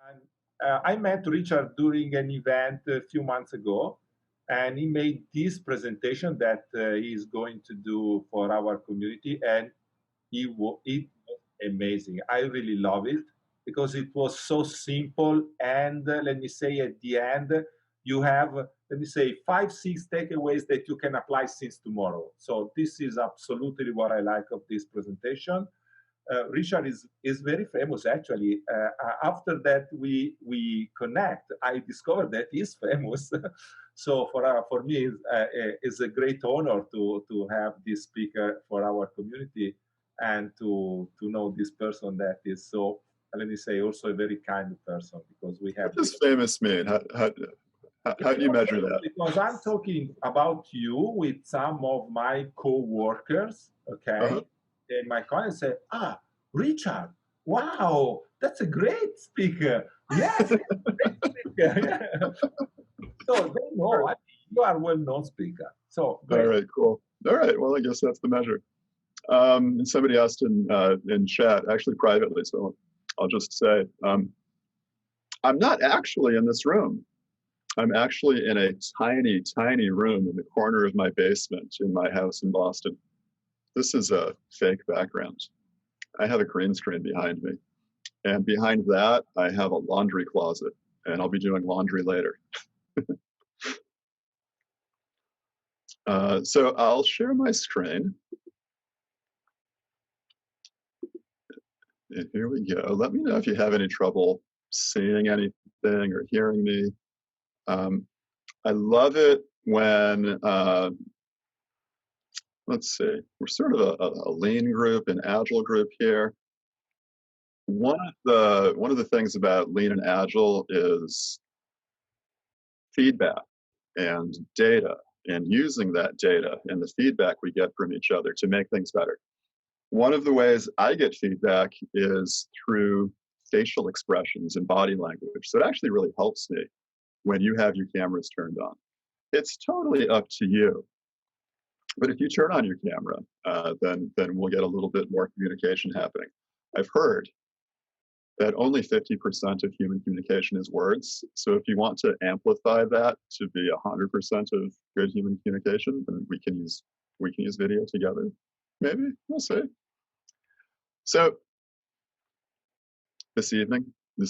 And I met Richard during an event a few months ago, and he made this presentation that he's going to do for our community, and it was amazing. I really love it because it was so simple, and let me say at the end, you have, let me say, 5-6 takeaways that you can apply since tomorrow. So this is absolutely what I like of this presentation. Richard is very famous actually. After that we connect, I discovered that he's famous. So for me it's a great honor to have this speaker for our community and to know this person that is so, let me say, also a very kind person, because we have. What does famous mean? How do you measure that? Because I'm talking about you with some of my co-workers, okay? And my colleagues say, Richard, wow, that's a great speaker. Yes, great speaker. Yeah. So they know you are a well-known speaker. So great. All right, cool. All right, well, I guess that's the measure. And somebody asked in chat, actually privately, so I'll just say, I'm not actually in this room. I'm actually in a tiny, tiny room in the corner of my basement in my house in Boston. This is a fake background. I have a green screen behind me. And behind that, I have a laundry closet, and I'll be doing laundry later. So I'll share my screen. And here we go. Let me know if you have any trouble seeing anything or hearing me. I love it when, let's see, we're sort of a lean group, an agile group here. One of the things about lean and agile is feedback and data, and using that data and the feedback we get from each other to make things better. One of the ways I get feedback is through facial expressions and body language. So it actually really helps me when you have your cameras turned on. It's totally up to you. But if you turn on your camera, then we'll get a little bit more communication happening. I've heard that only 50% of human communication is words. So if you want to amplify that to be 100% of good human communication, then we can use video together. Maybe, we'll see. So this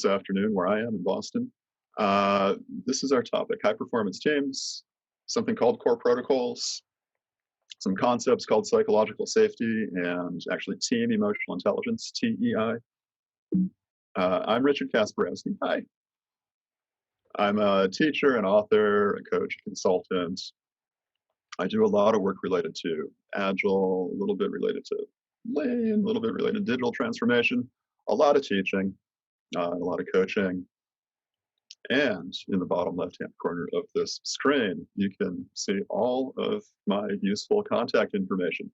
afternoon, where I am in Boston, this is our topic: high performance teams, something called core protocols, some concepts called psychological safety, and actually team emotional intelligence, TEI. I'm Richard Kasperowski. Hi. I'm a teacher, an author, a coach, a consultant. I do a lot of work related to Agile, a little bit related to Lean, a little bit related to digital transformation, a lot of teaching, a lot of coaching. And in the bottom left-hand corner of this screen, you can see all of my useful contact information.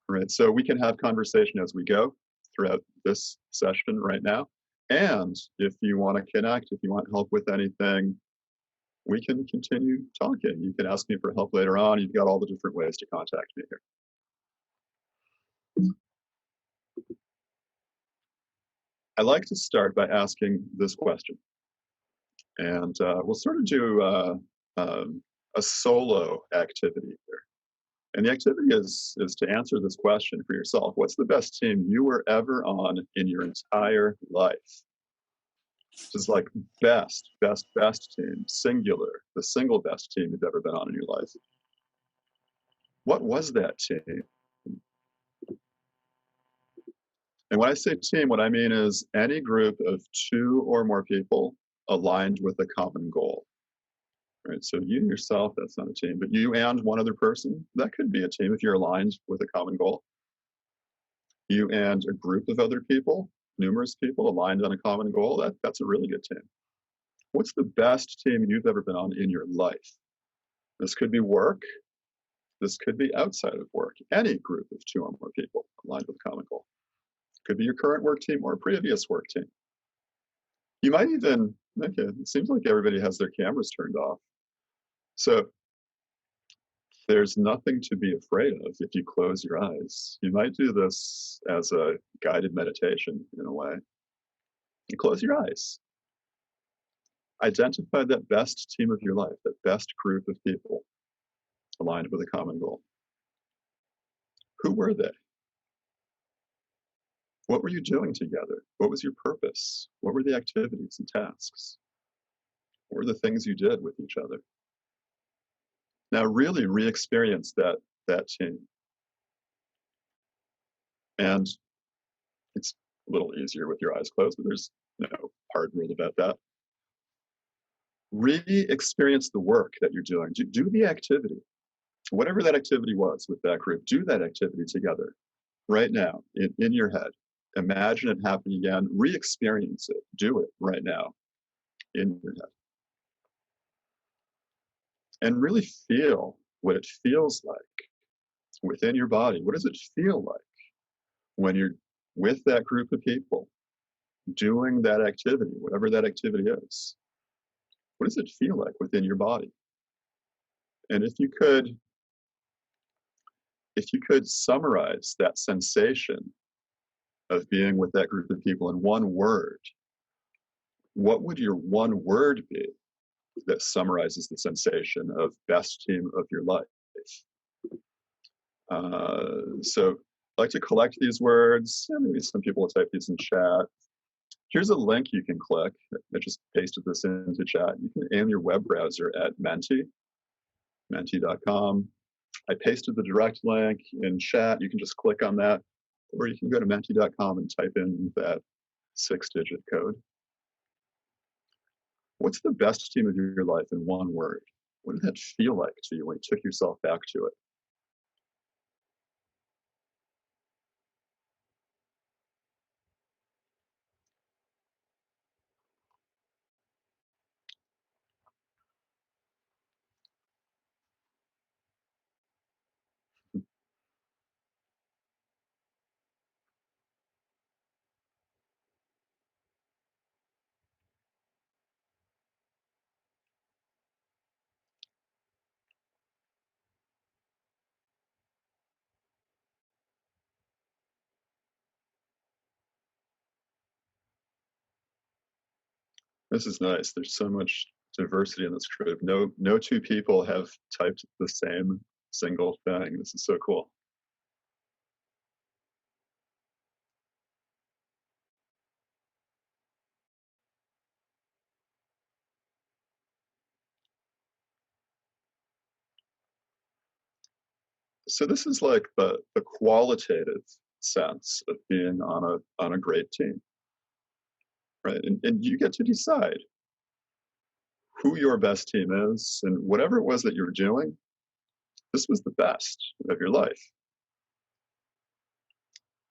Right, so we can have conversation as we go throughout this session right now. And if you want to connect, if you want help with anything, we can continue talking. You can ask me for help later on. You've got all the different ways to contact me here. I like to start by asking this question. And we'll sort of do a solo activity here. And the activity is to answer this question for yourself. What's the best team you were ever on in your entire life? This is like best team, singular, the single best team you've ever been on in your life. What was that team? And when I say team, what I mean is any group of 2 or more people aligned with a common goal. Right, so you yourself, that's not a team, but you and one other person, that could be a team if you're aligned with a common goal. You and a group of other people, numerous people aligned on a common goal, that's a really good team. What's the best team you've ever been on in your life? This could be work. This could be outside of work. Any group of 2 or more people aligned with a common goal. Could be your current work team or a previous work team. You might even, okay, it seems like everybody has their cameras turned off. So there's nothing to be afraid of if you close your eyes. You might do this as a guided meditation in a way. You close your eyes. Identify that best team of your life, that best group of people aligned with a common goal. Who were they? What were you doing together? What was your purpose? What were the activities and tasks? What were the things you did with each other? Now really re-experience that team. And it's a little easier with your eyes closed, but there's no hard rule about that. Re-experience the work that you're doing. Do the activity. Whatever that activity was with that group, do that activity together right now in your head. Imagine it happening again. Re-experience it. Do it right now in your head. And really feel what it feels like within your body. What does it feel like when you're with that group of people doing that activity, whatever that activity is? What does it feel like within your body? And if you could summarize that sensation of being with that group of people in one word, what would your one word be that summarizes the sensation of best team of your life? So I like to collect these words. Maybe some people will type these in chat. Here's a link you can click. I just pasted this into chat. You can aim your web browser at menti.com. I pasted the direct link in chat. You can just click on that, or you can go to menti.com and type in that 6-digit code. What's the best team of your life in one word? What did that feel like to you when you took yourself back to it? This is nice. There's so much diversity in this group. No two people have typed the same single thing. This is so cool. So this is like the qualitative sense of being on a great team, right? And you get to decide who your best team is, and whatever it was that you were doing, this was the best of your life.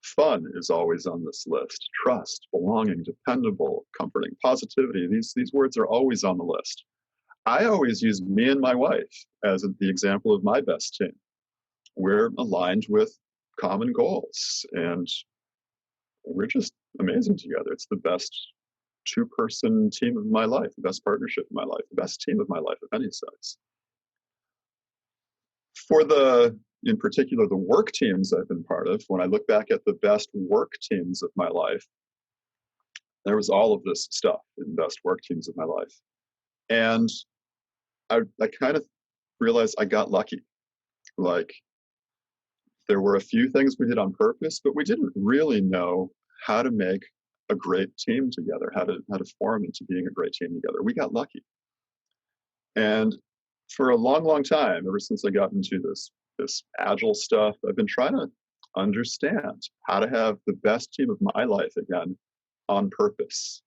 Fun is always on this list. Trust, belonging, dependable, comforting, positivity. These words are always on the list. I always use me and my wife as the example of my best team. We're aligned with common goals, and we're just amazing together. It's the best two-person team of my life, the best partnership of my life, the best team of my life of any size. For in particular, the work teams I've been part of, when I look back at the best work teams of my life, there was all of this stuff in best work teams of my life. And I kind of realized I got lucky. Like, there were a few things we did on purpose, but we didn't really know how to make a great team together, how to form into being a great team together. We got lucky. And for a long, long time, ever since I got into this agile stuff, I've been trying to understand how to have the best team of my life again on purpose.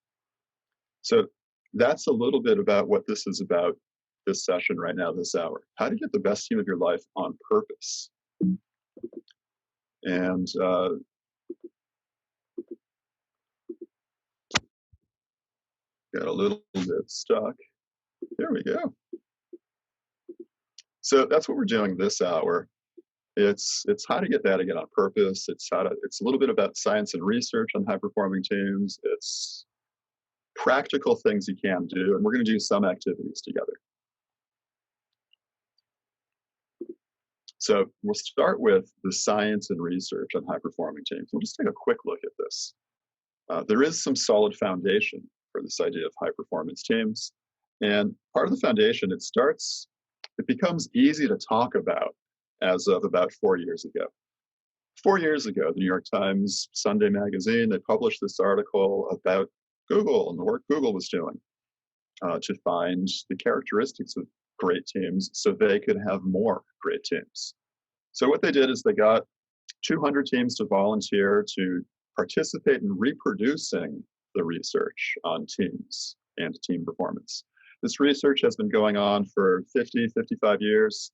So that's a little bit about what this is about, this session right now, this hour. How to get the best team of your life on purpose. And got a little bit stuck. There we go. So that's what we're doing this hour. It's how to get that again on purpose. It's a little bit about science and research on high-performing teams. It's practical things you can do, and we're going to do some activities together. So we'll start with the science and research on high-performing teams. We'll just take a quick look at this. There is some solid foundation for this idea of high-performance teams, And part of the foundation, it becomes easy to talk about as of about 4 years ago. 4 years ago, the New York Times Sunday magazine, they published this article about Google and the work Google was doing to find the characteristics of great teams so they could have more great teams. So what they did is they got 200 teams to volunteer to participate in reproducing the research on teams and team performance. This research has been going on for 50, 55 years,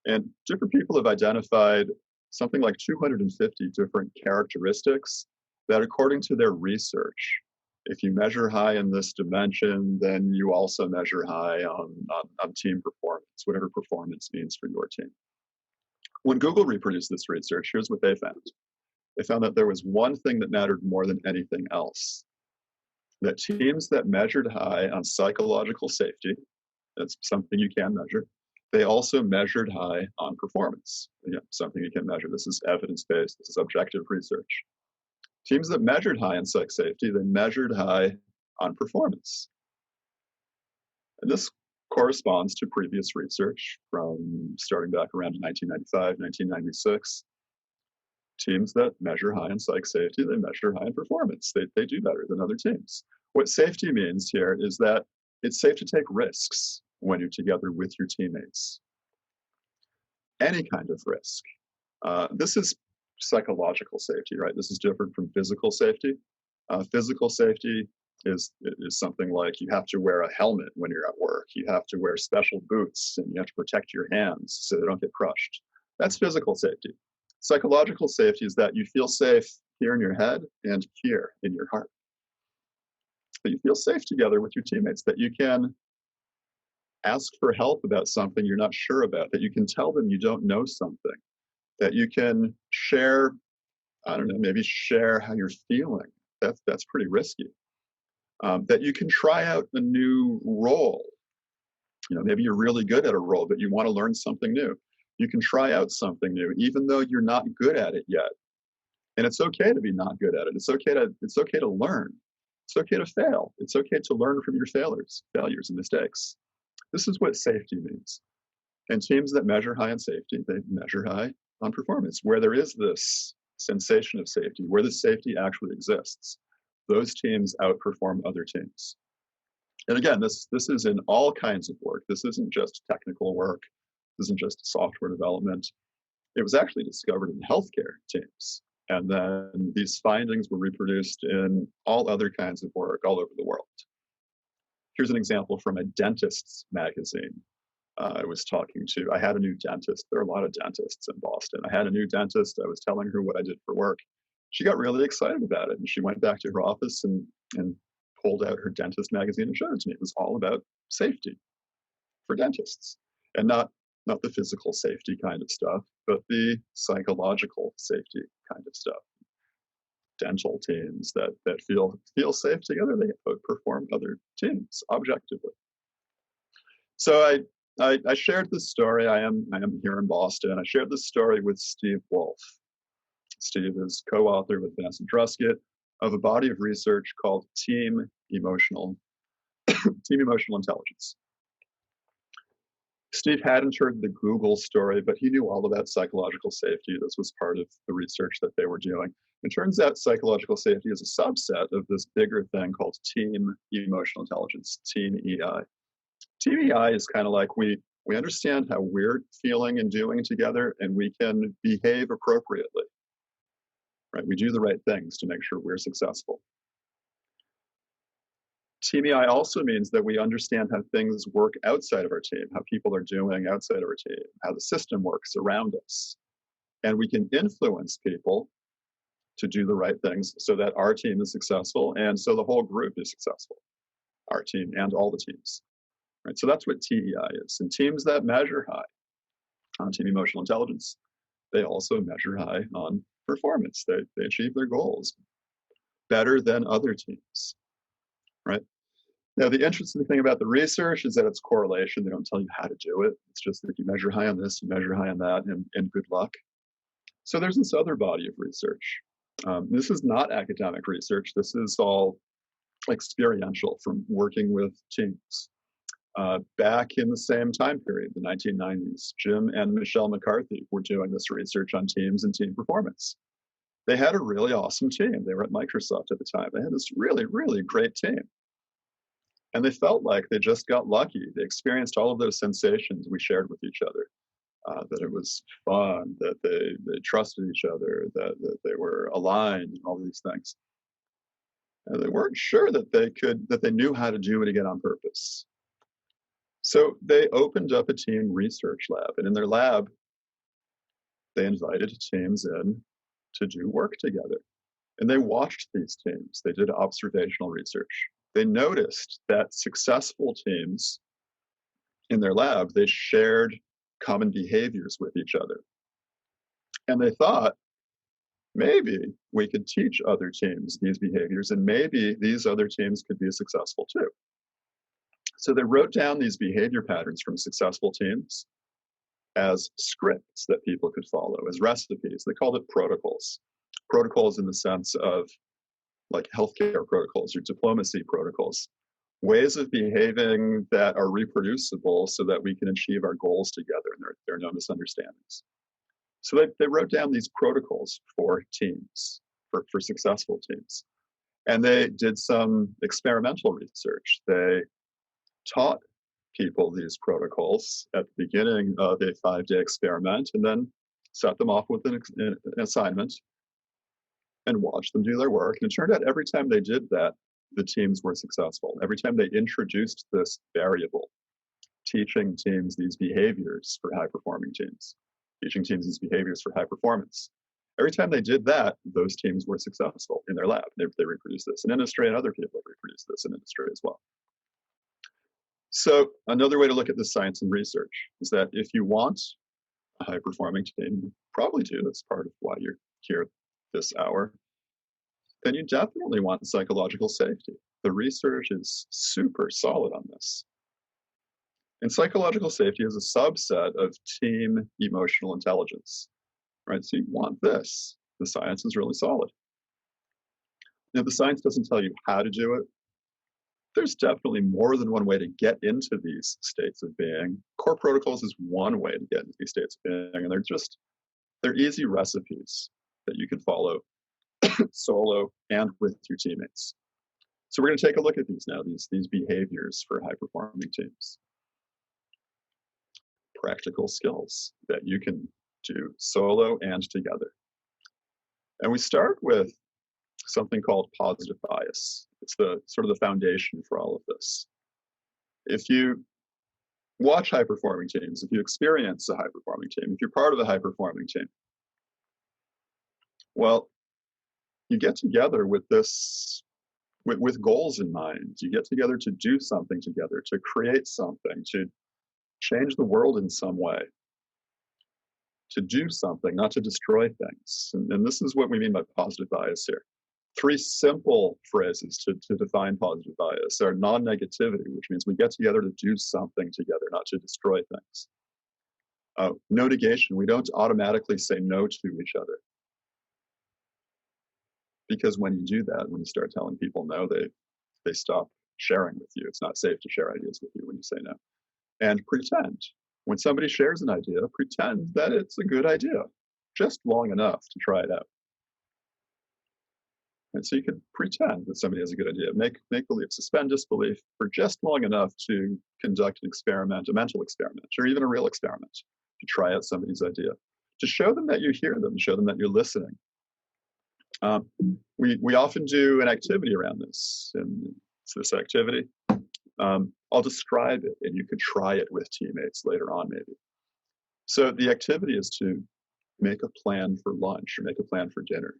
and different people have identified something like 250 different characteristics that, according to their research, if you measure high in this dimension, then you also measure high on team performance, whatever performance means for your team. When Google reproduced this research, here's what they found. They found that there was one thing that mattered more than anything else. That teams that measured high on psychological safety, that's something you can measure, they also measured high on performance. Again, something you can measure. This is evidence-based, this is objective research. Teams that measured high on psych safety, they measured high on performance. And this corresponds to previous research from starting back around 1995, 1996. Teams that measure high in psych safety, they measure high in performance. They do better than other teams. What safety means here is that it's safe to take risks when you're together with your teammates. Any kind of risk. This is psychological safety, right? This is different from physical safety. Physical safety is something like you have to wear a helmet when you're at work. You have to wear special boots and you have to protect your hands so they don't get crushed. That's physical safety. Psychological safety is that you feel safe here in your head and here in your heart. That you feel safe together with your teammates, that you can ask for help about something you're not sure about, that you can tell them you don't know something, that you can share, I don't know, maybe share how you're feeling. That's pretty risky. That you can try out a new role. You know, maybe you're really good at a role, but you want to learn something new. You can try out something new, even though you're not good at it yet. And it's okay to be not good at it. It's okay to learn. It's okay to fail. It's okay to learn from your failures and mistakes. This is what safety means. And teams that measure high on safety, they measure high on performance. Where there is this sensation of safety, where the safety actually exists, those teams outperform other teams. And again, this is in all kinds of work. This isn't just technical work. This isn't just software development. It was actually discovered in healthcare teams. And then these findings were reproduced in all other kinds of work all over the world. Here's an example from a dentist's magazine. I had a new dentist. There are a lot of dentists in Boston. I had a new dentist. I was telling her what I did for work. She got really excited about it. And she went back to her office and pulled out her dentist magazine and showed it to me. It was all about safety for dentists. And not the physical safety kind of stuff, but the psychological safety kind of stuff. Dental teams that feel safe together, they outperform other teams objectively. So I shared this story. I am here in Boston. I shared this story with Steve Wolf. Steve is co-author with Vanessa Drucker of a body of research called Team Emotional Intelligence. Steve hadn't heard the Google story, but he knew all about psychological safety. This was part of the research that they were doing. It turns out psychological safety is a subset of this bigger thing called Team Emotional Intelligence, Team EI. Team EI is kind of like we understand how we're feeling and doing together, and we can behave appropriately. Right? We do the right things to make sure we're successful. Team EI also means that we understand how things work outside of our team, how people are doing outside of our team, how the system works around us. And we can influence people to do the right things so that our team is successful and so the whole group is successful, our team and all the teams. Right? So that's what TEI is. And teams that measure high on team emotional intelligence, they also measure high on performance. They achieve their goals better than other teams. Right? Now, the interesting thing about the research is that it's correlation. They don't tell you how to do it. It's just that you measure high on this, you measure high on that, and good luck. So there's this other body of research. This is not academic research. This is all experiential from working with teams. Back in the same time period, the 1990s, Jim and Michele McCarthy were doing this research on teams and team performance. They had a really awesome team. They were at Microsoft at the time. They had this really, really great team. And they felt like they just got lucky. They experienced all of those sensations we shared with each other. That it was fun, that they trusted each other, that they were aligned, and all these things. And they weren't sure that they knew how to do it again on purpose. So they opened up a team research lab, and in their lab, they invited teams in to do work together. And they watched these teams. They did observational research. They noticed that successful teams in their lab, they shared common behaviors with each other. And they thought, maybe we could teach other teams these behaviors, and maybe these other teams could be successful too. So they wrote down these behavior patterns from successful teams as scripts that people could follow, as recipes. They called it protocols. Protocols in the sense of like healthcare protocols or diplomacy protocols, ways of behaving that are reproducible so that we can achieve our goals together, and there are no misunderstandings. So they wrote down these protocols for teams, for successful teams. And they did some experimental research. They taught people these protocols at the beginning of a 5-day experiment, and then set them off with an assignment and watched them do their work. And it turned out every time they did that, the teams were successful. Every time they introduced this variable, teaching teams these behaviors for high-performing teams, teaching teams these behaviors for high performance. Every time they did that, those teams were successful in their lab. They reproduced this in industry, and other people have reproduced this in industry as well. So another way to look at this science and research is that if you want a high-performing team, you probably do, that's part of why you're here this hour, then you definitely want psychological safety. The research is super solid on this. And psychological safety is a subset of team emotional intelligence, right? So you want this. The science is really solid. Now, the science doesn't tell you how to do it. There's definitely more than one way to get into these states of being. Core protocols is one way to get into these states of being, and they're easy recipes that you can follow solo and with your teammates. So we're going to take a look at these now, these behaviors for high-performing teams. Practical skills that you can do solo and together. And we start with something called positive bias. It's the sort of the foundation for all of this. If you watch high-performing teams, if you experience a high-performing team, if you're part of a high-performing team, well, you get together with goals in mind. You get together to do something together, to create something, to change the world in some way, to do something, not to destroy things. And this is what we mean by positive bias here. 3 simple phrases to define positive bias are non-negativity, which means we get together to do something together, not to destroy things. No negation, we don't automatically say no to each other. Because when you do that, when you start telling people no, they stop sharing with you. It's not safe to share ideas with you when you say no. And pretend. When somebody shares an idea, pretend that it's a good idea, just long enough to try it out. And so you can pretend that somebody has a good idea, make believe, suspend disbelief for just long enough to conduct an experiment, a mental experiment, or even a real experiment, to try out somebody's idea, to show them that you hear them, show them that you're listening. We often do an activity around this, and it's this activity. I'll describe it, and you could try it with teammates later on, maybe. So the activity is to make a plan for lunch or make a plan for dinner.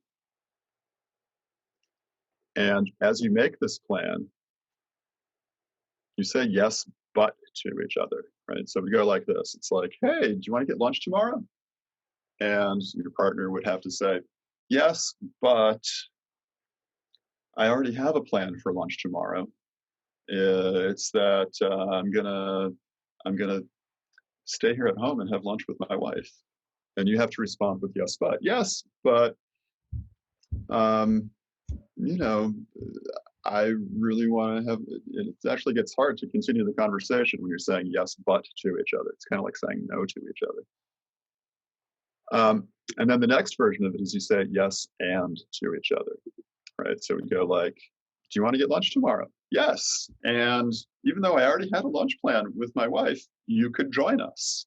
And as you make this plan, you say yes, but to each other, right? So we go like this. It's like, hey, do you want to get lunch tomorrow? And your partner would have to say, yes, but I already have a plan for lunch tomorrow. It's that I'm gonna stay here at home and have lunch with my wife. And you have to respond with yes, but I really want to have, it actually gets hard to continue the conversation when you're saying yes, but to each other. It's kind of like saying no to each other. And then the next version of it is you say yes and to each other, right? So we go like, do you want to get lunch tomorrow? Yes. And even though I already had a lunch plan with my wife, you could join us.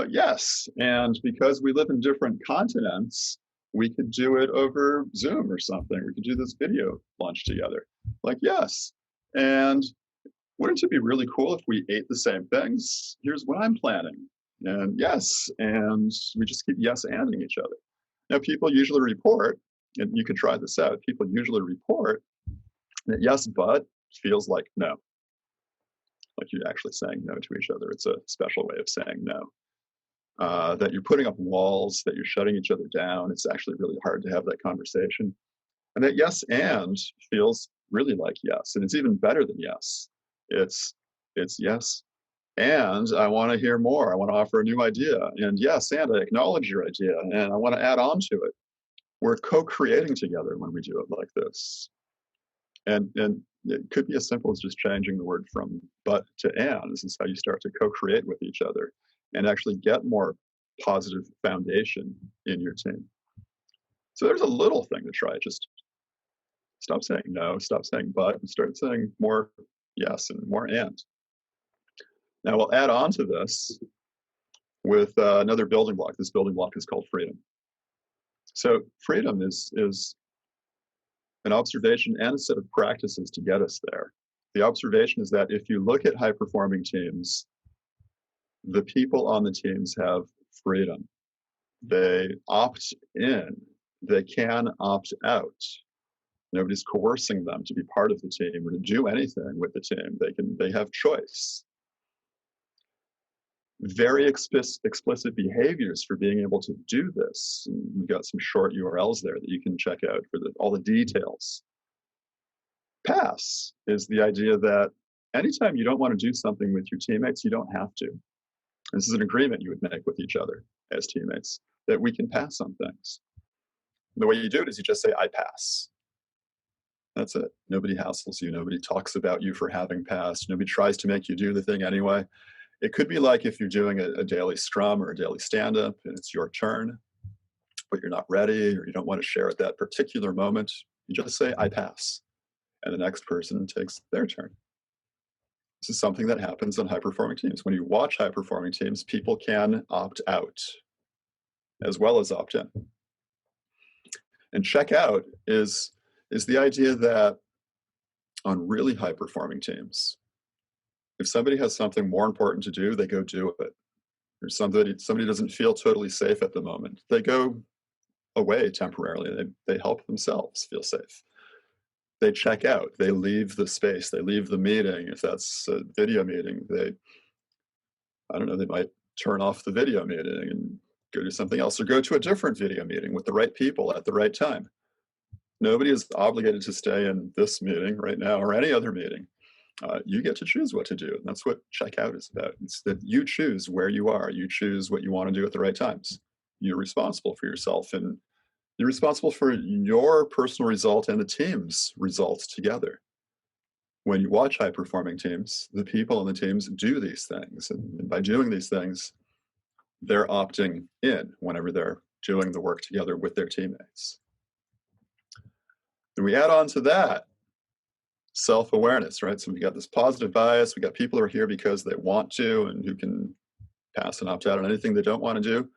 Yes. And because we live in different continents, we could do it over Zoom or something. We could do this video lunch together. Like, yes. And wouldn't it be really cool if we ate the same things? Here's what I'm planning. And yes. And we just keep yes anding each other. Now, people usually report, and you can try this out, people usually report that yes, but feels like no. Like you're actually saying no to each other. It's a special way of saying no. That you're putting up walls, that you're shutting each other down. It's actually really hard to have that conversation. And that yes and feels really like yes. And it's even better than yes. It's yes. And I want to hear more. I want to offer a new idea. And yes, and I acknowledge your idea. And I want to add on to it. We're co-creating together when we do it like this. And it could be as simple as just changing the word from but to and. This is how you start to co-create with each other and actually get more positive foundation in your team. So there's a little thing to try. Just stop saying no, stop saying but, and start saying more yes and more and. Now we'll add on to this with another building block. This building block is called freedom. So freedom is an observation and a set of practices to get us there. The observation is that if you look at high-performing teams, the people on the teams have freedom. They opt in. They can opt out. Nobody's coercing them to be part of the team or to do anything with the team. They have choice. Very explicit behaviors for being able to do this. And we've got some short URLs there that you can check out for all the details. Pass is the idea that anytime you don't want to do something with your teammates, you don't have to. This is an agreement you would make with each other as teammates, that we can pass on things. And the way you do it is you just say, I pass. That's it. Nobody hassles you. Nobody talks about you for having passed. Nobody tries to make you do the thing anyway. It could be like if you're doing a daily scrum or a daily stand-up and it's your turn, but you're not ready or you don't want to share at that particular moment, you just say, I pass. And the next person takes their turn. This is something that happens on high-performing teams. When you watch high-performing teams, people can opt out as well as opt in. And check out is the idea that on really high-performing teams, if somebody has something more important to do, they go do it. Or somebody doesn't feel totally safe at the moment, they go away temporarily. They help themselves feel safe. They check out, they leave the space, they leave the meeting. If that's a video meeting, they might turn off the video meeting and go do something else or go to a different video meeting with the right people at the right time. Nobody is obligated to stay in this meeting right now or any other meeting. You get to choose what to do. And that's what checkout is about. It's that you choose where you are. You choose what you want to do at the right times. You're responsible for yourself, and you're responsible for your personal result and the team's results together. When you watch high-performing teams, the people on the teams do these things. And by doing these things, they're opting in whenever they're doing the work together with their teammates. And we add on to that self-awareness, right? So we got this positive bias. We got people who are here because they want to and who can pass and opt out on anything they don't want to do.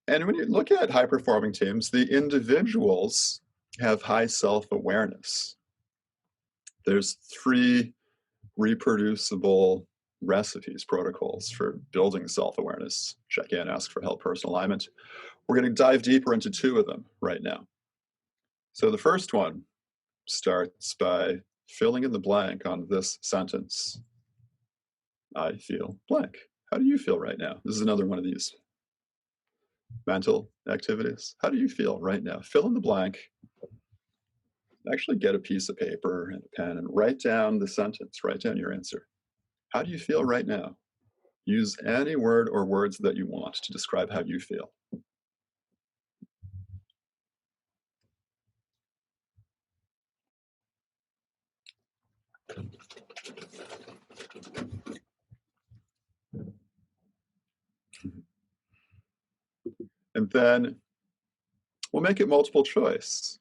And when you look at high-performing teams, the individuals have high self-awareness. There's 3 reproducible recipes, protocols for building self-awareness. Check in, ask for help, personal alignment. We're going to dive deeper into 2 of them right now. So the first one starts by filling in the blank on this sentence. I feel blank. How do you feel right now? This is another one of these mental activities. How do you feel right now? Fill in the blank. Actually get a piece of paper and a pen and write down the sentence. Write down your answer. How do you feel right now? Use any word or words that you want to describe how you feel. And then we'll make it multiple choice.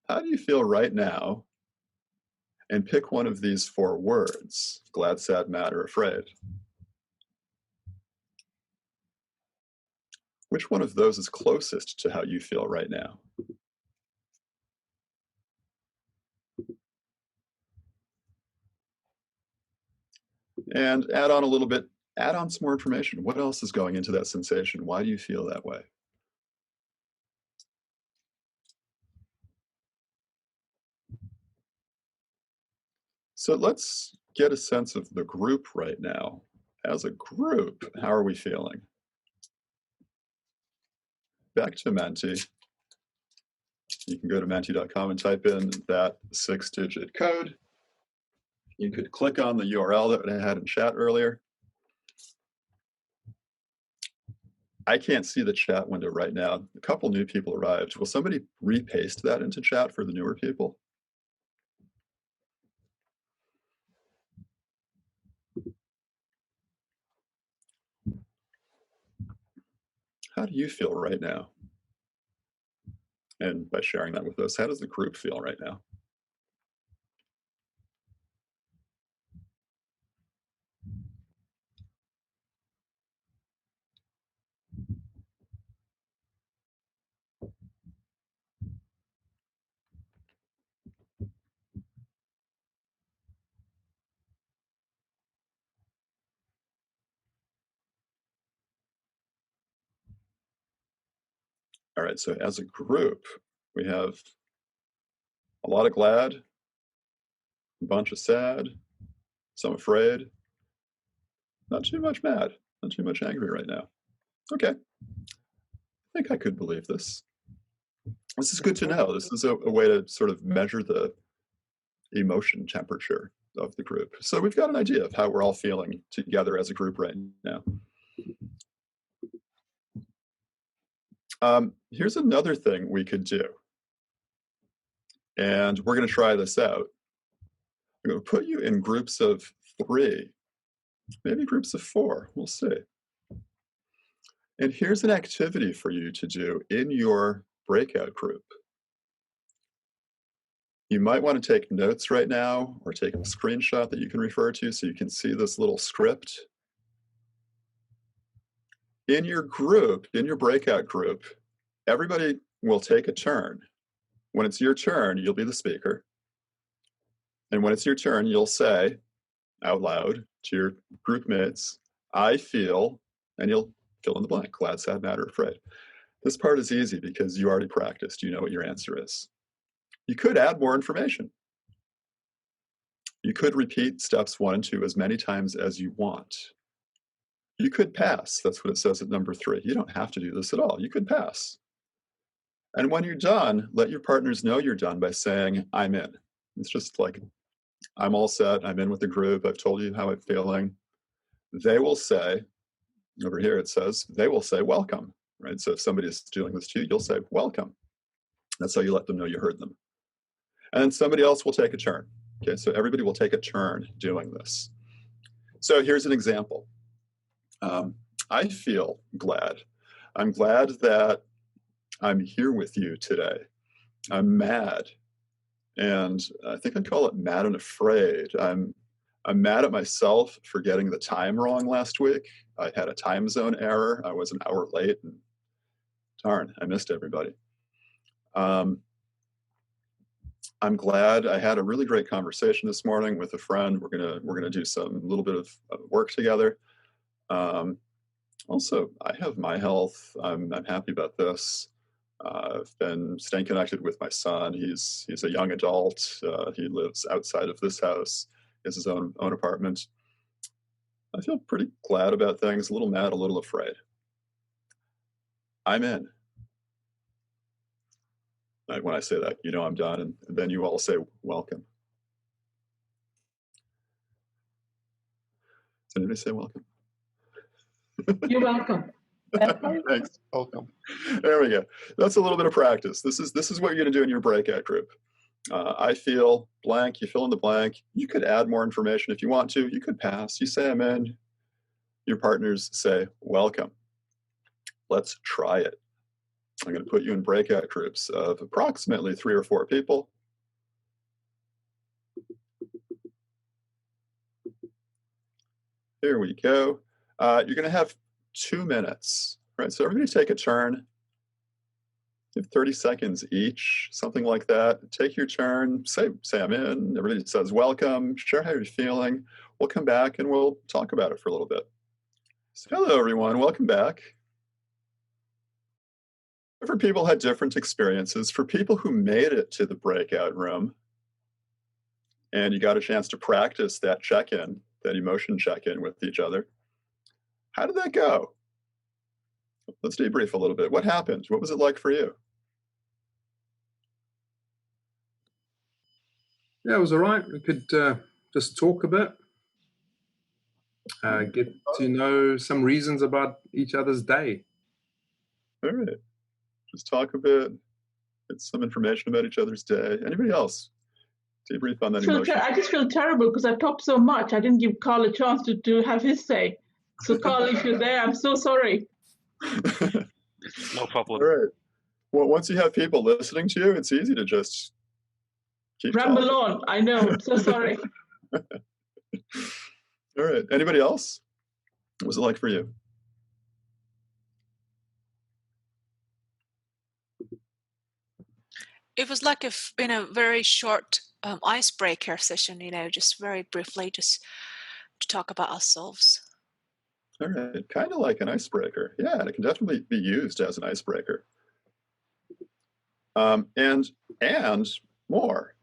How do you feel right now? And pick one of these 4 words: glad, sad, mad, or afraid. Which one of those is closest to how you feel right now? And add on a little bit, add on some more information. What else is going into that sensation? Why do you feel that way? So let's get a sense of the group right now. As a group, how are we feeling? Back to Menti. You can go to menti.com and type in that 6-digit code. You could click on the URL that I had in chat earlier. I can't see the chat window right now. A couple new people arrived. Will somebody repaste that into chat for the newer people? How do you feel right now? And by sharing that with us, how does the group feel right now? All right, so as a group, we have a lot of glad, a bunch of sad, some afraid, not too much mad, not too much angry right now. Okay, I think I could believe this. This is good to know. This is a way to sort of measure the emotion temperature of the group. So we've got an idea of how we're all feeling together as a group right now. Here's another thing we could do. And we're going to try this out. I'm going to put you in groups of 3, maybe groups of 4. We'll see. And here's an activity for you to do in your breakout group. You might want to take notes right now or take a screenshot that you can refer to so you can see this little script. In your group, in your breakout group, everybody will take a turn. When it's your turn, you'll be the speaker. And when it's your turn, you'll say out loud to your group mates, I feel, and you'll fill in the blank, glad, sad, mad, or afraid. This part is easy because you already practiced. You know what your answer is. You could add more information. You could repeat steps 1 and 2 as many times as you want. You could pass. That's what it says at number 3. You don't have to do this at all. You could pass. And when you're done, let your partners know you're done by saying, I'm in. It's just like, I'm all set. I'm in with the group. I've told you how I'm feeling. They will say, over here it says, they will say, welcome, right? So if somebody is doing this to you, you'll say, welcome. That's how you let them know you heard them. And then somebody else will take a turn. Okay, so everybody will take a turn doing this. So here's an example. I feel glad. I'm glad that I'm here with you today. I'm mad. And I think I call it mad and afraid. I'm mad at myself for getting the time wrong last week. I had a time zone error. I was an hour late, and darn, I missed everybody. I'm glad I had a really great conversation this morning with a friend. We're gonna do some little bit of work together. Also, I have my health. I'm happy about this. I've been staying connected with my son. He's a young adult. He lives outside of this house. He has his own apartment. I feel pretty glad about things, a little mad, a little afraid. I'm in. When I say that, you know I'm done, and then you all say welcome. Does anybody say welcome? You're welcome. Thanks. Welcome. There we go. That's a little bit of practice. This is what you're going to do in your breakout group. I feel blank, you fill in the blank. You could add more information if you want to. You could pass. You say I'm in. Your partners say, welcome. Let's try it. I'm going to put you in breakout groups of approximately 3 or 4 people. Here we go. You're going to have 2 minutes, right? So everybody take a turn. You have 30 seconds each, something like that. Take your turn, say I'm in. Everybody says welcome, share how you're feeling. We'll come back and we'll talk about it for a little bit. So hello, everyone. Welcome back. Different people had different experiences. For people who made it to the breakout room and you got a chance to practice that check-in, that emotion check-in with each other, how did that go? Let's debrief a little bit. What happened? What was it like for you? Yeah, it was all right. We could just talk a bit, get to know some reasons about each other's day. All right. Just talk a bit, get some information about each other's day. Anybody else? Debrief on that emotion. I just feel terrible because I talked so much. I didn't give Carl a chance to have his say. So Carl, if you're there, I'm so sorry. No problem. All right. Well, once you have people listening to you, it's easy to just keep Ramble talking. on. I know. I'm so sorry. All right. Anybody else? What was it like for you? It was like a very short icebreaker session, just very briefly, just to talk about ourselves. All right. Kind of like an icebreaker. Yeah, and it can definitely be used as an icebreaker. And more,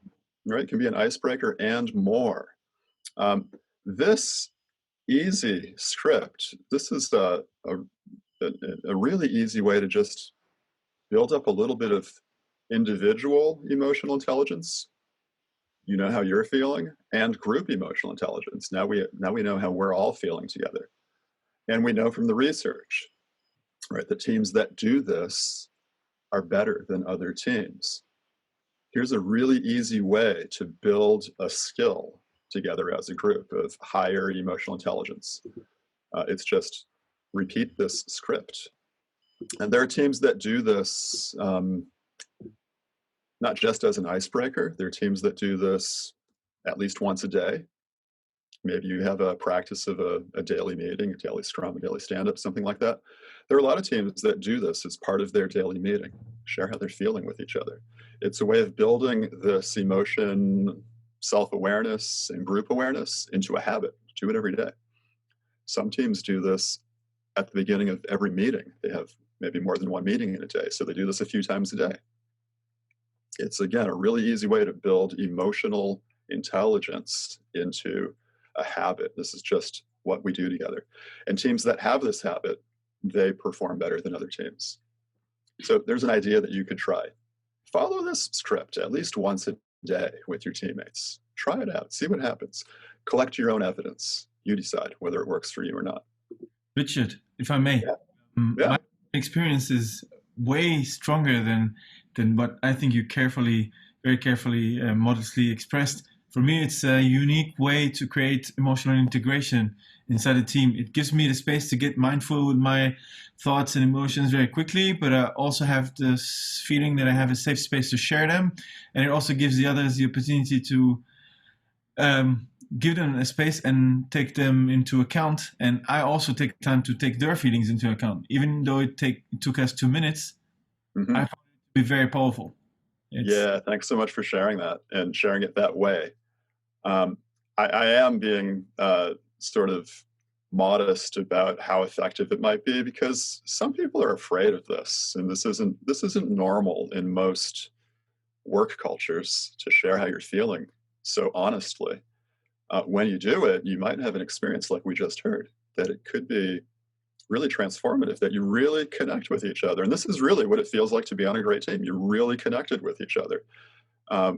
right? It can be an icebreaker and more. This easy script, this is a really easy way to just build up a little bit of individual emotional intelligence. You know how you're feeling, and group emotional intelligence. Now we know how we're all feeling together. And we know from the research, right, the teams that do this are better than other teams. Here's a really easy way to build a skill together as a group of higher emotional intelligence. It's just repeat this script. And there are teams that do this not just as an icebreaker. There are teams that do this at least once a day. Maybe you have a practice of a daily meeting, a daily scrum, a daily stand-up, something like that. There are a lot of teams that do this as part of their daily meeting, share how they're feeling with each other. It's a way of building this emotion, self-awareness, and group awareness into a habit. Do it every day. Some teams do this at the beginning of every meeting. They have maybe more than one meeting in a day, so they do this a few times a day. It's, again, a really easy way to build emotional intelligence into a habit. This is just what we do together. And teams that have this habit, they perform better than other teams. So there's an idea that you could try. Follow this script at least once a day with your teammates. Try it out, see what happens. Collect your own evidence. You decide whether it works for you or not. Richard, if I may, my experience is way stronger than what I think you very carefully, modestly expressed. For me, it's a unique way to create emotional integration inside a team. It gives me the space to get mindful with my thoughts and emotions very quickly, but I also have this feeling that I have a safe space to share them. And it also gives the others the opportunity to give them a space and take them into account. And I also take time to take their feelings into account. Even though it took us 2 minutes, I found it to be very powerful. Yeah, thanks so much for sharing that and sharing it that way. I am being sort of modest about how effective it might be, because some people are afraid of this, and this isn't normal in most work cultures to share how you're feeling so honestly. When you do it, you might have an experience like we just heard, that it could be really transformative, that you really connect with each other. And this is really what it feels like to be on a great team. You're really connected with each other.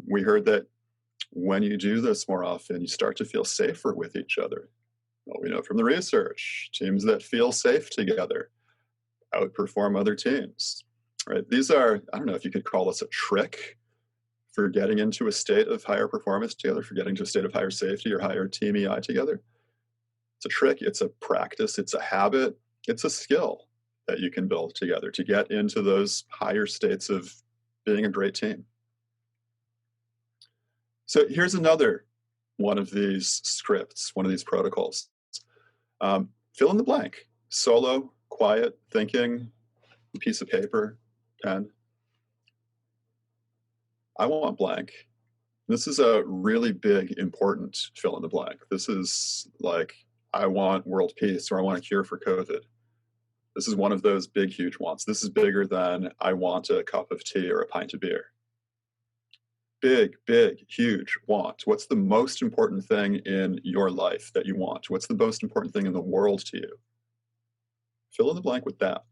We heard that when you do this more often, you start to feel safer with each other. Well, we know from the research, teams that feel safe together outperform other teams, right? These are, I don't know if you could call this a trick for getting into a state of higher performance together, for getting to a state of higher safety or higher team EI together. It's a trick, it's a practice, it's a habit, it's a skill that you can build together to get into those higher states of being a great team. So here's another one of these scripts, one of these protocols. Fill in the blank. Solo, quiet, thinking, piece of paper, pen. I want blank. This is a really big, important fill in the blank. This is like, I want world peace, or I want a cure for COVID. This is one of those big, huge wants. This is bigger than I want a cup of tea or a pint of beer. Big, big, huge want. What's the most important thing in your life that you want? What's the most important thing in the world to you? Fill in the blank with that.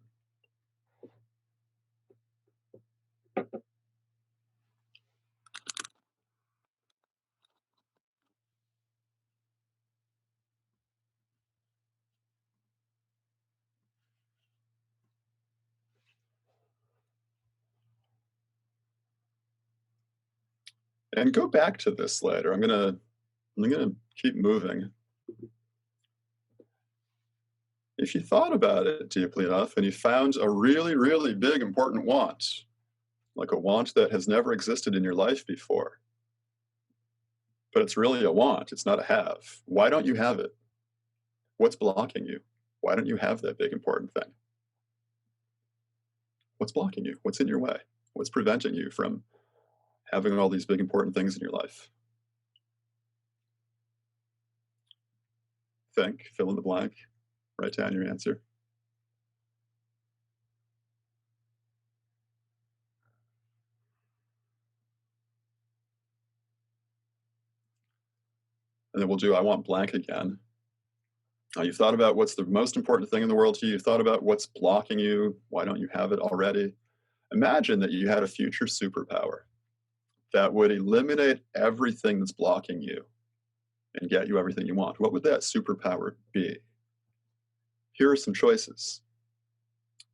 And go back to this later. I'm gonna keep moving. If you thought about it deeply enough and you found a really, really big, important want, like a want that has never existed in your life before, but it's really a want, it's not a have. Why don't you have it? What's blocking you? Why don't you have that big, important thing? What's blocking you? What's in your way? What's preventing you from having all these big, important things in your life? Think, fill in the blank, write down your answer. And then we'll do I want blank again. Now you've thought about what's the most important thing in the world to you. You've thought about what's blocking you. Why don't you have it already? Imagine that you had a future superpower that would eliminate everything that's blocking you and get you everything you want. What would that superpower be? Here are some choices: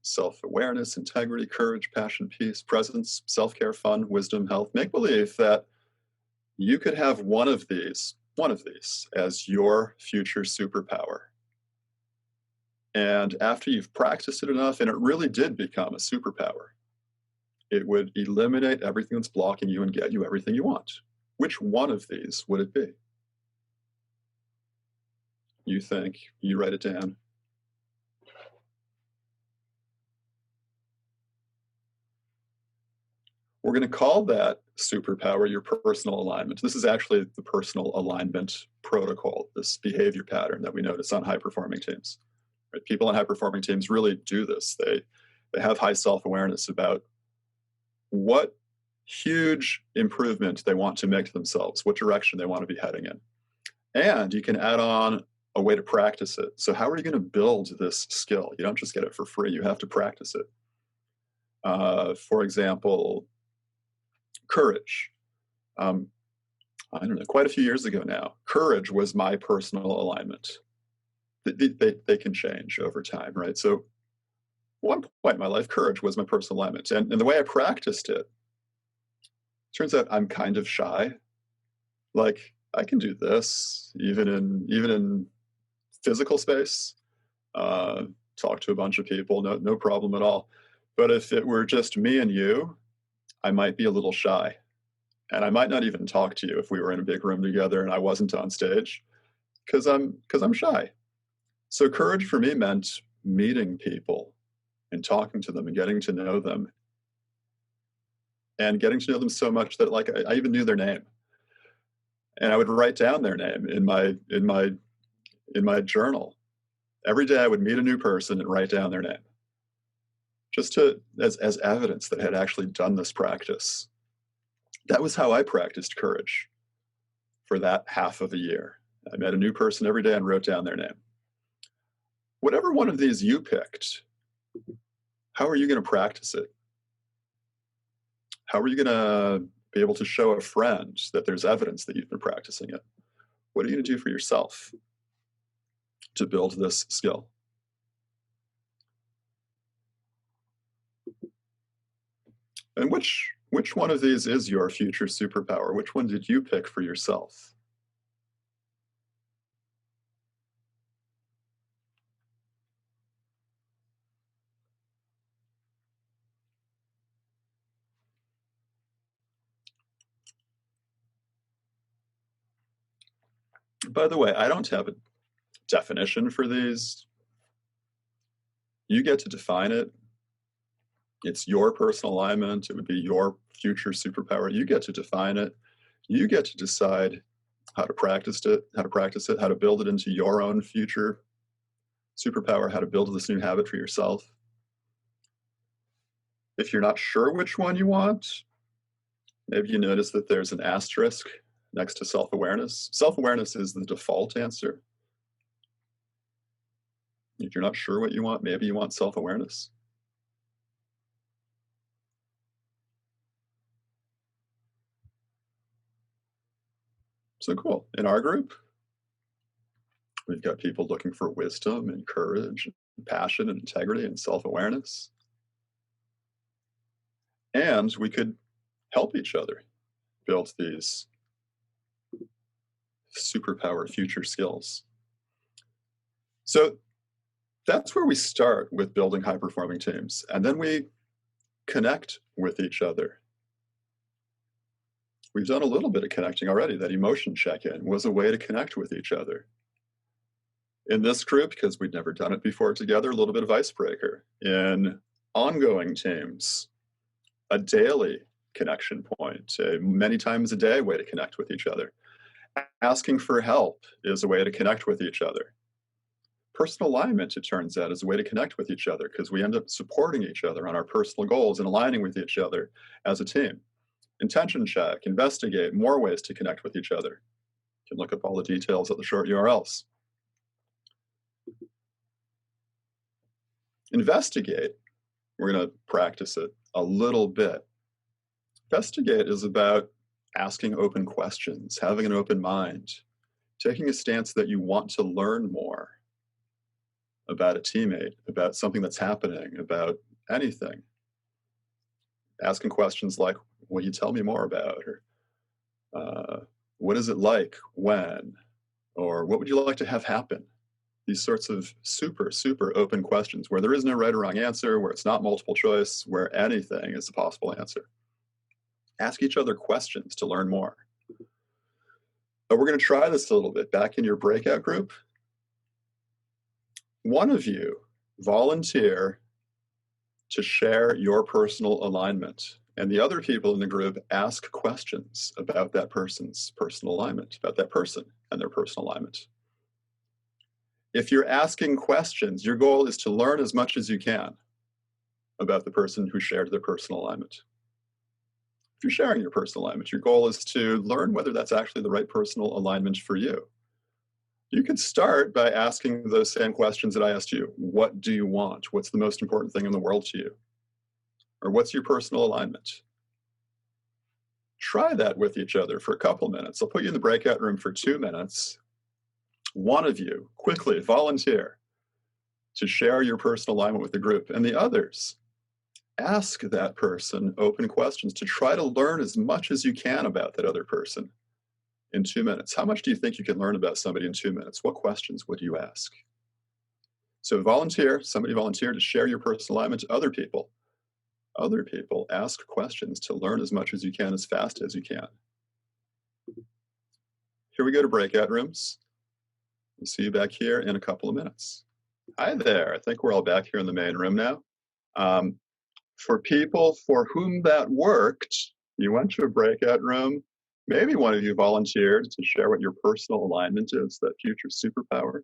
self-awareness, integrity, courage, passion, peace, presence, self-care, fun, wisdom, health. Make believe that you could have one of these as your future superpower. And after you've practiced it enough, and it really did become a superpower, it would eliminate everything that's blocking you and get you everything you want. Which one of these would it be? You think, you write it down. We're going to call that superpower your personal alignment. This is actually the personal alignment protocol, this behavior pattern that we notice on high-performing teams. Right? People on high-performing teams really do this. They have high self-awareness about what huge improvement they want to make to themselves, what direction they want to be heading in. And you can add on a way to practice it. So how are you going to build this skill? You don't just get it for free. You have to practice it. For example, courage. I don't know, quite a few years ago now, courage was my personal alignment. They can change over time, right? So one point in my life, courage was my personal alignment. And the way I practiced it, turns out I'm kind of shy. Like, I can do this, even in physical space, talk to a bunch of people, no problem at all. But if it were just me and you, I might be a little shy, and I might not even talk to you if we were in a big room together and I wasn't on stage, because I'm shy. So courage for me meant meeting people and talking to them and getting to know them, and getting to know them so much that, like, I even knew their name, and I would write down their name in my journal. Every day I would meet a new person and write down their name, just as evidence that I had actually done this practice. That was how I practiced courage for that half of a year. I met a new person every day and wrote down their name. Whatever one of these you picked, how are you going to practice it? How are you going to be able to show a friend that there's evidence that you've been practicing it? What are you going to do for yourself to build this skill? And which Which one of these is your future superpower? Which one did you pick for yourself? By the way, I don't have a definition for these. You get to define it. It's your personal alignment. It would be your future superpower. You get to define it. You get to decide how to practice it, how to build it into your own future superpower, how to build this new habit for yourself. If you're not sure which one you want, maybe you notice that there's an asterisk next to self-awareness. Self-awareness is the default answer. If you're not sure what you want, maybe you want self-awareness. So cool. In our group, we've got people looking for wisdom and courage, and passion and integrity and self-awareness. And we could help each other build these superpower future skills. So that's where we start with building high-performing teams. And then we connect with each other. We've done a little bit of connecting already. That emotion check-in was a way to connect with each other. In this group, because we'd never done it before together, a little bit of icebreaker. In ongoing teams, a daily connection point, many times a day way to connect with each other. Asking for help is a way to connect with each other. Personal alignment, it turns out, is a way to connect with each other because we end up supporting each other on our personal goals and aligning with each other as a team. Intention check, investigate, more ways to connect with each other. You can look up all the details at the short URLs. Investigate, we're going to practice it a little bit. Investigate is about asking open questions, having an open mind, taking a stance that you want to learn more about a teammate, about something that's happening, about anything. Asking questions like, will you tell me more about? Or what is it like when? Or what would you like to have happen? These sorts of super, super open questions where there is no right or wrong answer, where it's not multiple choice, where anything is a possible answer. Ask each other questions to learn more. But we're going to try this a little bit. Back in your breakout group, one of you volunteer to share your personal alignment, and the other people in the group ask questions about that person's personal alignment, about that person and their personal alignment. If you're asking questions, your goal is to learn as much as you can about the person who shared their personal alignment. If you're sharing your personal alignment, your goal is to learn whether that's actually the right personal alignment for you. You could start by asking those same questions that I asked you. What do you want? What's the most important thing in the world to you? Or what's your personal alignment? Try that with each other for a couple minutes. I'll put you in the breakout room for 2 minutes. One of you quickly volunteer to share your personal alignment with the group, and the others ask that person open questions to try to learn as much as you can about that other person in 2 minutes. How much do you think you can learn about somebody in 2 minutes? What questions would you ask? So somebody volunteer to share your personal alignment to other people. Other people ask questions to learn as much as you can, as fast as you can. Here we go to breakout rooms. We'll see you back here in a couple of minutes. Hi there. I think we're all back here in the main room now. For people for whom that worked, you went to a breakout room. Maybe one of you volunteered to share what your personal alignment is, that future superpower.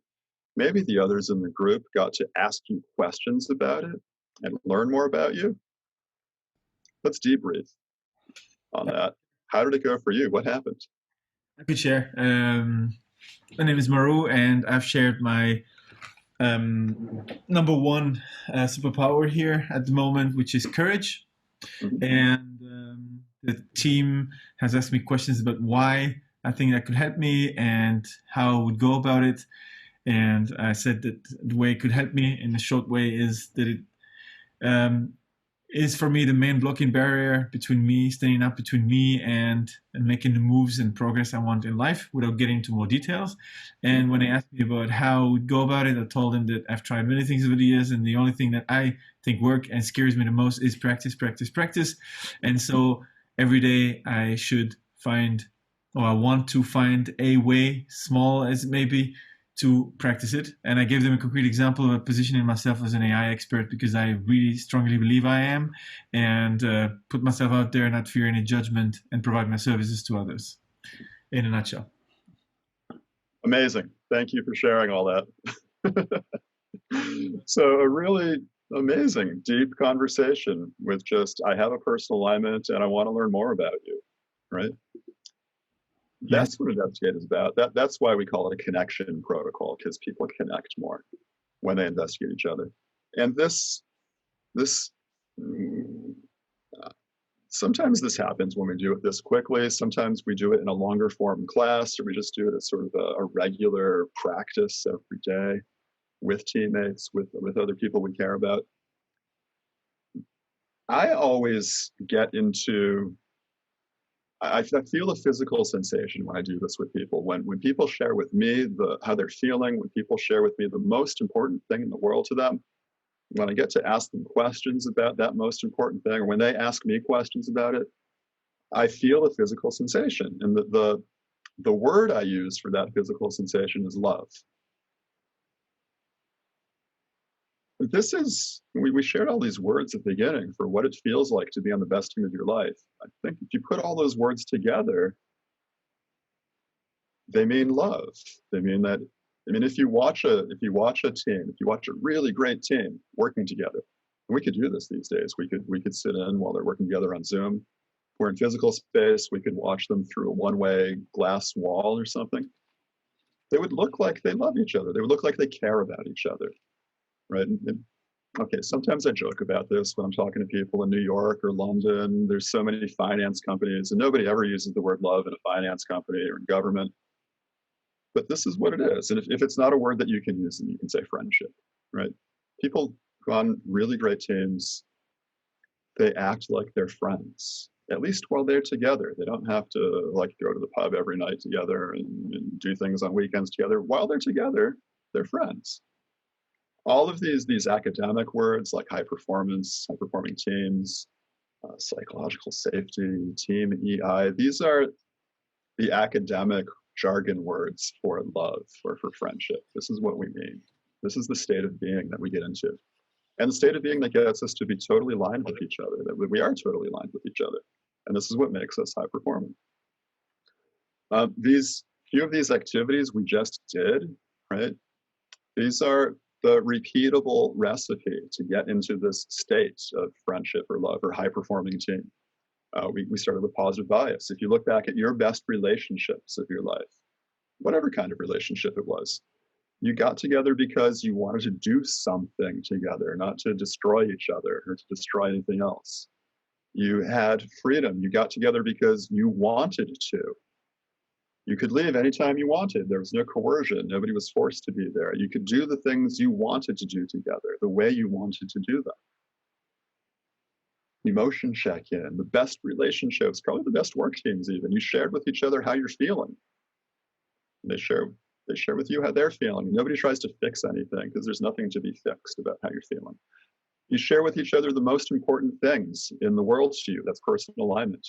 Maybe the others in the group got to ask you questions about it and learn more about you. Let's debrief on that. How did it go for you? What happened? I could share. My name is Maru, and I've shared my number one superpower here at the moment, which is courage. Mm-hmm. And the team has asked me questions about why I think that could help me and how I would go about it. And I said that the way it could help me in a short way is that is for me the main blocking barrier between me, standing up between me and making the moves and progress I want in life without getting into more details. And when they asked me about how we go about it, I told them that I've tried many things over the years, and the only thing that I think work and scares me the most is practice, practice, practice. And so every day I should find, or I want to find a way, small as it may be, to practice it. And I gave them a concrete example of positioning myself as an AI expert, because I really strongly believe I am, and put myself out there, not fear any judgment, and provide my services to others, in a nutshell. Amazing. Thank you for sharing all that. So a really amazing, deep conversation with just, I have a personal alignment and I want to learn more about you, right? That's what Investigate is about. That's why we call it a connection protocol, because people connect more when they investigate each other. And sometimes this happens when we do it this quickly. Sometimes we do it in a longer form class, or we just do it as sort of a regular practice every day with teammates, with other people we care about. I always get into, I feel a physical sensation when I do this with people. When people share with me how they're feeling, when people share with me the most important thing in the world to them, when I get to ask them questions about that most important thing, or when they ask me questions about it, I feel a physical sensation. And the word I use for that physical sensation is love. This is, we shared all these words at the beginning for what it feels like to be on the best team of your life. I think if you put all those words together, they mean love. They mean that, if you watch a team, if you watch a really great team working together, and we could do this these days. We could sit in while they're working together on Zoom. If we're in physical space, we could watch them through a one-way glass wall or something. They would look like they love each other. They would look like they care about each other. Right? Okay, sometimes I joke about this when I'm talking to people in New York or London. There's so many finance companies, and nobody ever uses the word love in a finance company or in government. But this is what it is. And if it's not a word that you can use, then you can say friendship, right? People on really great teams, they act like they're friends, at least while they're together. They don't have to like go to the pub every night together and do things on weekends together. While they're together, they're friends. All of these academic words like high performance, high performing teams, psychological safety, team EI, these are the academic jargon words for love or for friendship. This is what we mean. This is the state of being that we get into. And the state of being that gets us to be totally aligned with each other, that we are totally aligned with each other. And this is what makes us high performing. These few of these activities we just did, right? These are the repeatable recipe to get into this state of friendship or love or high performing team. We started with positive bias. If you look back at your best relationships of your life, whatever kind of relationship it was, you got together because you wanted to do something together, not to destroy each other or to destroy anything else. You had freedom. You got together because you wanted to. You could leave anytime you wanted. There was no coercion. Nobody was forced to be there. You could do the things you wanted to do together, the way you wanted to do them. Emotion check-in, the best relationships, probably the best work teams even. You shared with each other how you're feeling. They share with you how they're feeling. Nobody tries to fix anything because there's nothing to be fixed about how you're feeling. You share with each other the most important things in the world to you. That's personal alignment.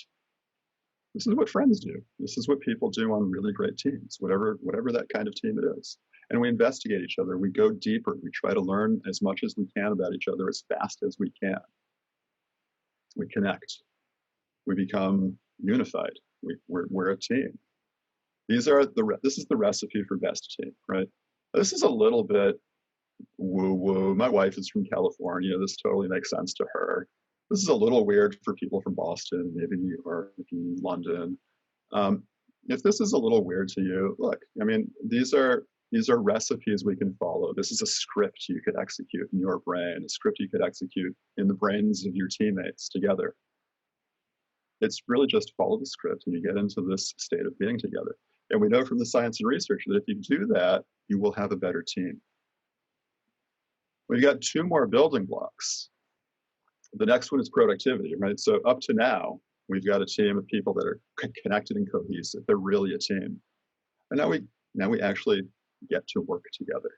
This is what friends do. This is what people do on really great teams, whatever that kind of team it is. And we investigate each other. We go deeper. We try to learn as much as we can about each other as fast as we can. We connect. We become unified. We're a team. This is the recipe for best team, right? This is a little bit woo-woo. My wife is from California. This totally makes sense to her. This is a little weird for people from Boston, maybe New York, maybe London. If this is a little weird to you, look, these are recipes we can follow. This is a script you could execute in your brain, a script you could execute in the brains of your teammates together. It's really just follow the script and you get into this state of being together. And we know from the science and research that if you do that, you will have a better team. We've got two more building blocks. The next one is productivity, right? So up to now, we've got a team of people that are connected and cohesive. They're really a team. And now we actually get to work together.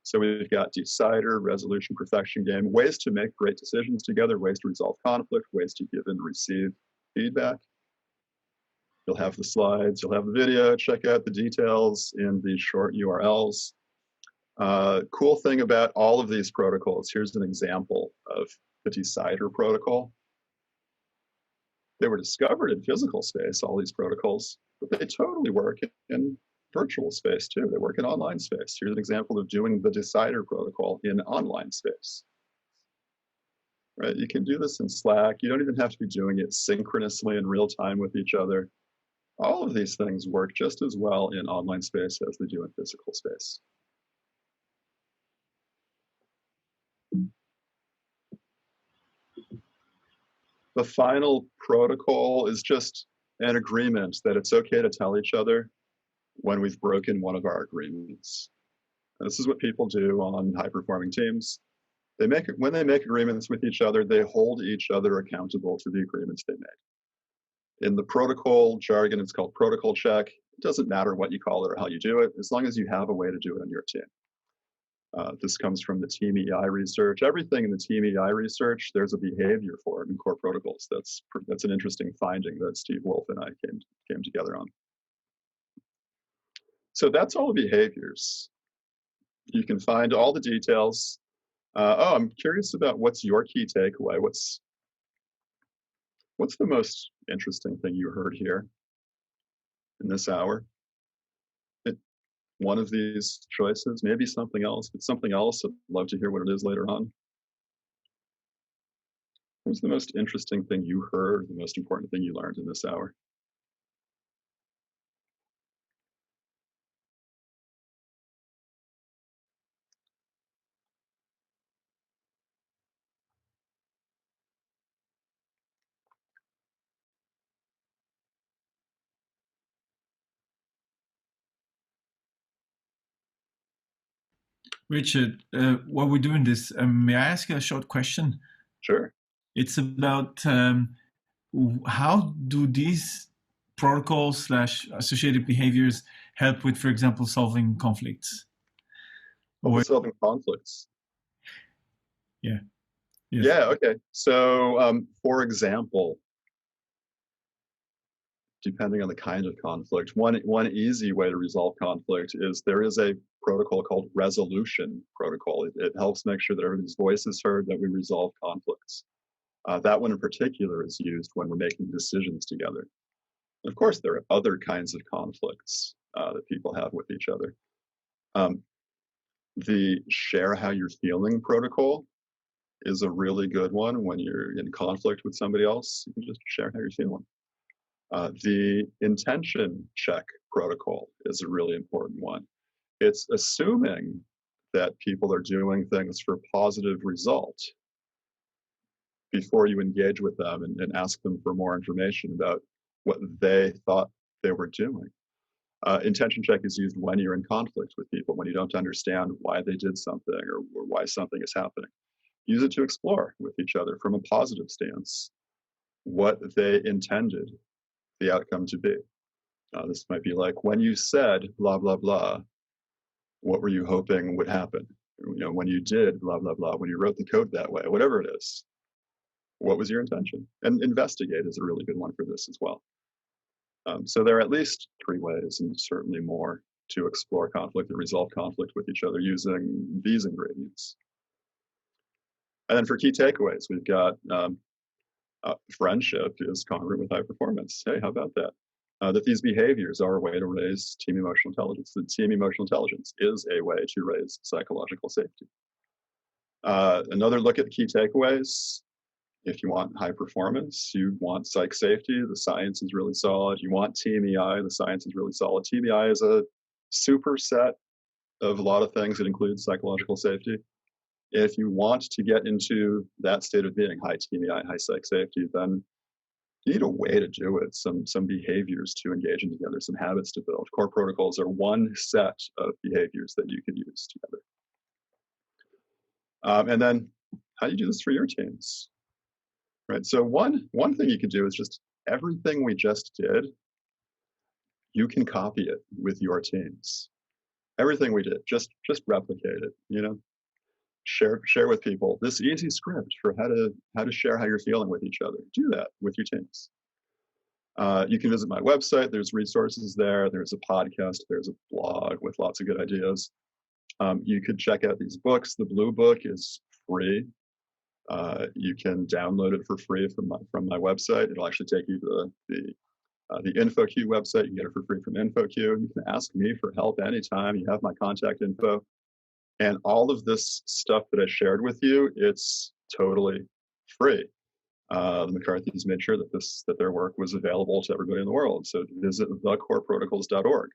So we've got decider, resolution, perfection game, ways to make great decisions together, ways to resolve conflict, ways to give and receive feedback. You'll have the slides, you'll have the video, check out the details in the short URLs. Cool thing about all of these protocols, here's an example of the decider protocol. They were discovered in physical space, all these protocols, but they totally work in virtual space too. They work in online space. Here's an example of doing the decider protocol in online space. Right? You can do this in Slack. You don't even have to be doing it synchronously in real time with each other. All of these things work just as well in online space as they do in physical space. The final protocol is just an agreement that it's okay to tell each other when we've broken one of our agreements. And this is what people do on high-performing teams. When they make agreements with each other, they hold each other accountable to the agreements they made. In the protocol jargon, it's called protocol check. It doesn't matter what you call it or how you do it, as long as you have a way to do it on your team. This comes from the Team EI research. Everything in the Team EI research, there's a behavior for it in core protocols. That's an interesting finding that Steve Wolf and I came together on. So that's all the behaviors. You can find all the details. I'm curious about what's your key takeaway. What's the most interesting thing you heard here in this hour? One of these choices, maybe something else. If it's something else, I'd love to hear what it is later on. What was the most interesting thing you heard, the most important thing you learned in this hour? Richard, while we're doing this, may I ask you a short question? Sure. It's about how do these protocols / associated behaviors help with, for example, solving conflicts? Solving conflicts. Yeah. Yes. Yeah, okay. So, for example, depending on the kind of conflict, one easy way to resolve conflict is there is a protocol called resolution protocol. It helps make sure that everybody's voice is heard, that we resolve conflicts. That one in particular is used when we're making decisions together. Of course, there are other kinds of conflicts that people have with each other. The share how you're feeling protocol is a really good one when you're in conflict with somebody else. You can just share how you're feeling. The intention check protocol is a really important one. It's assuming that people are doing things for positive result before you engage with them and ask them for more information about what they thought they were doing. Intention check is used when you're in conflict with people, when you don't understand why they did something or why something is happening. Use it to explore with each other from a positive stance what they intended the outcome to be. This might be like, when you said blah, blah, blah, what were you hoping would happen? You know, when you did blah, blah, blah, when you wrote the code that way, whatever it is, what was your intention? And investigate is a really good one for this as well. So there are at least 3 ways, and certainly more, to explore conflict and resolve conflict with each other using these ingredients. And then for key takeaways, we've got friendship is congruent with high performance. Hey, how about that? That these behaviors are a way to raise team emotional intelligence. That team emotional intelligence is a way to raise psychological safety. Another look at the key takeaways. If you want high performance, you want psych safety, the science is really solid. You want Team EI, the science is really solid. Team EI is a superset of a lot of things that include psychological safety. If you want to get into that state of being, high Team EI, high psych safety, then you need a way to do it, some behaviors to engage in together, some habits to build. Core protocols are one set of behaviors that you can use together. And then how do you do this for your teams? right? So one thing you can do is just everything we just did, you can copy it with your teams. Everything we did, just replicate it, you know? Share with people this easy script for how to share how you're feeling with each other. Do that with your teams. You can visit my website. There's resources there. There's a podcast. There's a blog with lots of good ideas. You could check out these books. The Blue Book is free. You can download it for free from my website. It'll actually take you to the InfoQ website. You can get it for free from InfoQ. You can ask me for help anytime. You have my contact info. And all of this stuff that I shared with you, it's totally free. The McCarthys made sure that their work was available to everybody in the world. So visit thecoreprotocols.org,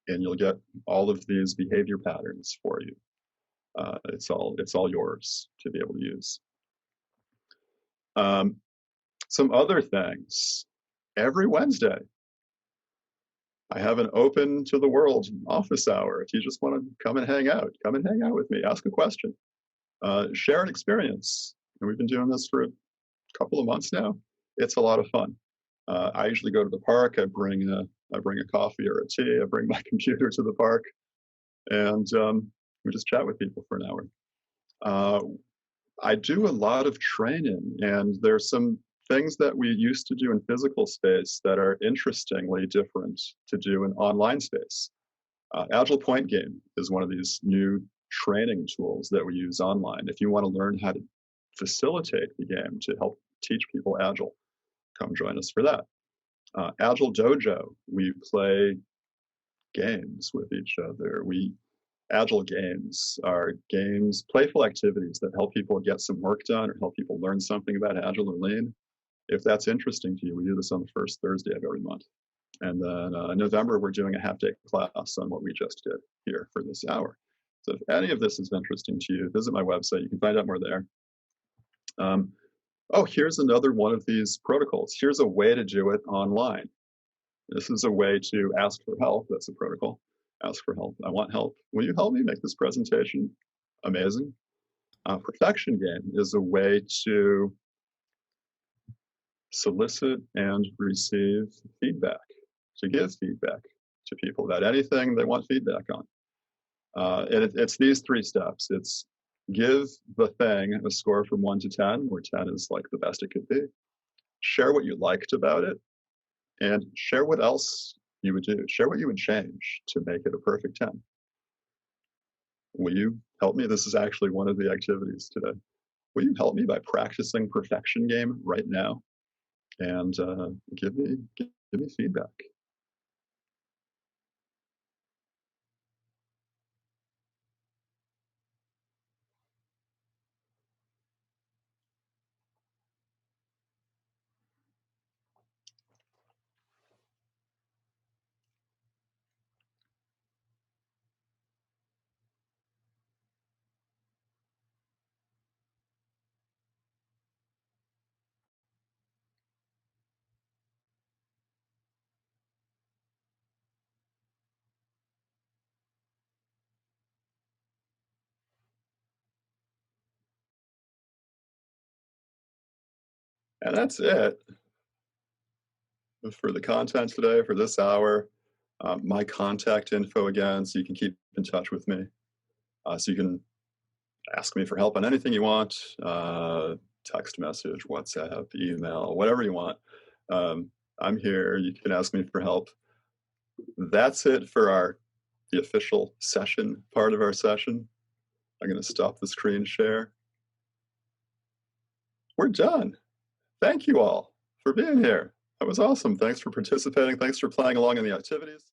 and you'll get all of these behavior patterns for you. It's all yours to be able to use. Some other things. Every Wednesday, I have an open to the world office hour. If you just want to come and hang out with me, ask a question, share an experience. And we've been doing this for a couple of months now. It's a lot of fun. I usually go to the park. I bring a coffee or a tea. I bring my computer to the park, and we just chat with people for an hour. I do a lot of training, and there's some things that we used to do in physical space that are interestingly different to do in online space. Agile Point Game is one of these new training tools that we use online. If you want to learn how to facilitate the game to help teach people Agile, come join us for that. Agile Dojo, we play games with each other. Agile games are playful activities that help people get some work done or help people learn something about Agile or Lean. If that's interesting to you, we do this on the first Thursday of every month. And then in November, we're doing a half-day class on what we just did here for this hour. So if any of this is interesting to you, visit my website. You can find out more there. Here's another one of these protocols. Here's a way to do it online. This is a way to ask for help. That's a protocol. Ask for help. I want help. Will you help me make this presentation? Amazing. Perfection Game is a way to solicit and receive feedback, to give feedback to people about anything they want feedback on. And it's these three steps. It's give the thing a score from 1 to 10, where 10 is like the best it could be. Share what you liked about it, and share what else you would do. Share what you would change to make it a perfect 10. Will you help me? This is actually one of the activities today. Will you help me by practicing Perfection Game right now? And give me feedback. And that's it for the content today, for this hour. My contact info again, so you can keep in touch with me. So you can ask me for help on anything you want, text message, WhatsApp, email, whatever you want. I'm here. You can ask me for help. That's it for the official session part of our session. I'm going to stop the screen share. We're done. Thank you all for being here. That was awesome. Thanks for participating. Thanks for playing along in the activities.